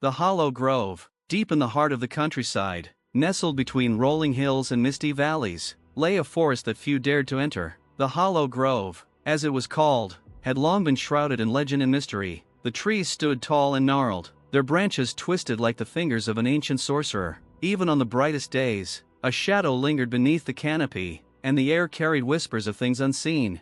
The Hollow Grove, deep in the heart of the countryside, nestled between rolling hills and misty valleys, lay a forest that few dared to enter. The Hollow Grove, as it was called, had long been shrouded in legend and mystery. The trees stood tall and gnarled, their branches twisted like the fingers of an ancient sorcerer. Even on the brightest days, a shadow lingered beneath the canopy, and the air carried whispers of things unseen.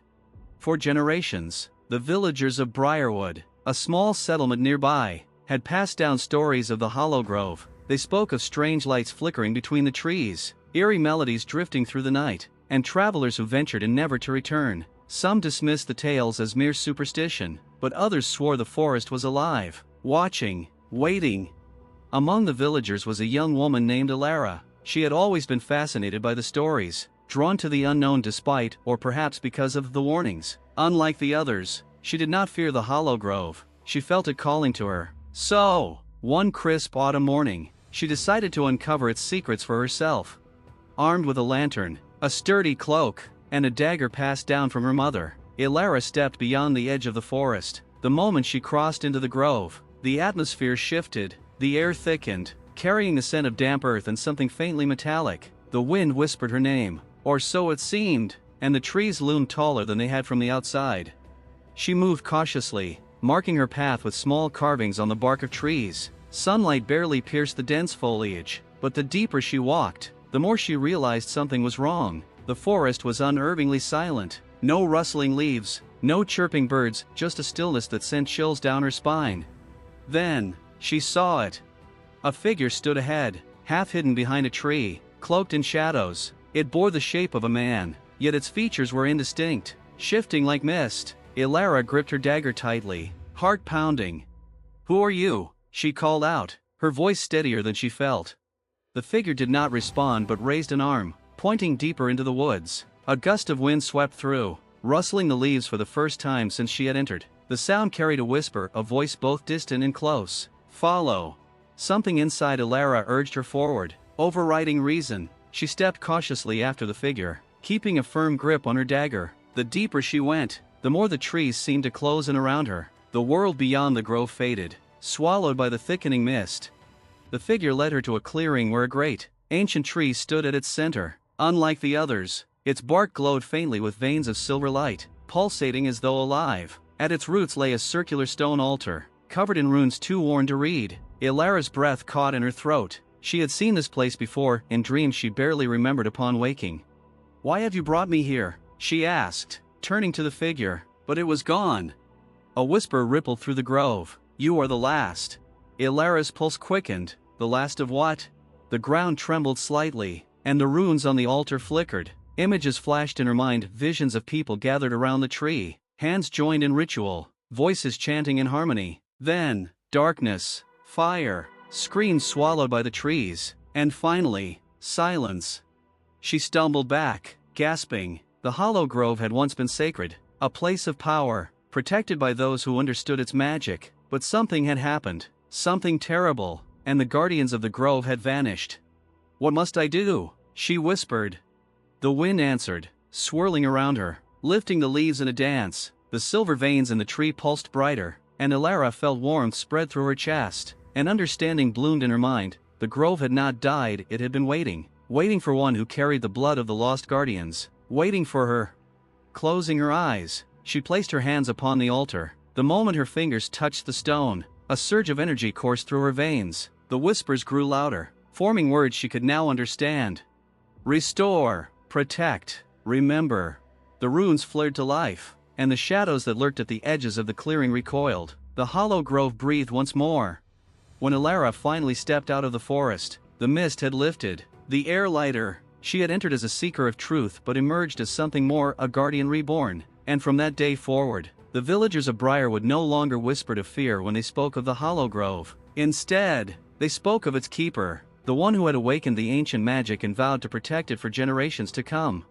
For generations, the villagers of Briarwood, a small settlement nearby, had passed down stories of the Hollow Grove. They spoke of strange lights flickering between the trees, eerie melodies drifting through the night, and travelers who ventured in never to return. Some dismissed the tales as mere superstition, but others swore the forest was alive, watching, waiting. Among the villagers was a young woman named Alara. She had always been fascinated by the stories, drawn to the unknown despite, or perhaps because of, the warnings. Unlike the others, she did not fear the Hollow Grove. She felt it calling to her. So, one crisp autumn morning, she decided to uncover its secrets for herself. Armed with a lantern, a sturdy cloak, and a dagger passed down from her mother, Alara stepped beyond the edge of the forest. The moment she crossed into the grove, the atmosphere shifted, the air thickened, carrying the scent of damp earth and something faintly metallic. The wind whispered her name, or so it seemed, and the trees loomed taller than they had from the outside. She moved cautiously, marking her path with small carvings on the bark of trees. Sunlight barely pierced the dense foliage, but the deeper she walked, the more she realized something was wrong. The forest was unnervingly silent. No rustling leaves, no chirping birds, just a stillness that sent chills down her spine. Then, she saw it. A figure stood ahead, half hidden behind a tree, cloaked in shadows. It bore the shape of a man, yet its features were indistinct, shifting like mist. Alara gripped her dagger tightly, heart pounding. "Who are you?" she called out, her voice steadier than she felt. The figure did not respond but raised an arm, pointing deeper into the woods. A gust of wind swept through, rustling the leaves for the first time since she had entered. The sound carried a whisper, a voice both distant and close. "Follow." Something inside Alara urged her forward, overriding reason. She stepped cautiously after the figure, keeping a firm grip on her dagger. The deeper she went, the more the trees seemed to close in around her. The world beyond the grove faded, swallowed by the thickening mist. The figure led her to a clearing where a great, ancient tree stood at its center. Unlike the others, its bark glowed faintly with veins of silver light, pulsating as though alive. At its roots lay a circular stone altar, covered in runes too worn to read. Alara's breath caught in her throat. She had seen this place before, in dreams she barely remembered upon waking. "Why have you brought me here?" she asked, turning to the figure, but it was gone. A whisper rippled through the grove. "You are the last." Alara's pulse quickened. The last of what? The ground trembled slightly, and the runes on the altar flickered. Images flashed in her mind, visions of people gathered around the tree, hands joined in ritual, voices chanting in harmony. Then, darkness, fire, screams swallowed by the trees, and finally, silence. She stumbled back, gasping. The Hollow Grove had once been sacred, a place of power, protected by those who understood its magic. But something had happened, something terrible, and the guardians of the grove had vanished. "What must I do?" she whispered. The wind answered, swirling around her, lifting the leaves in a dance. The silver veins in the tree pulsed brighter, and Alara felt warmth spread through her chest. An understanding bloomed in her mind. The grove had not died, it had been waiting for one who carried the blood of the lost guardians, waiting for her. Closing her eyes, she placed her hands upon the altar. The moment her fingers touched the stone, a surge of energy coursed through her veins. The whispers grew louder, forming words she could now understand. Restore, protect, remember. The runes flared to life, and the shadows that lurked at the edges of the clearing recoiled. The Hollow Grove breathed once more. When Alara finally stepped out of the forest, the mist had lifted, the air lighter. She had entered as a seeker of truth but emerged as something more, a guardian reborn. And from that day forward, the villagers of Briarwood no longer whispered of fear when they spoke of the Hollow Grove. Instead, they spoke of its keeper, the one who had awakened the ancient magic and vowed to protect it for generations to come.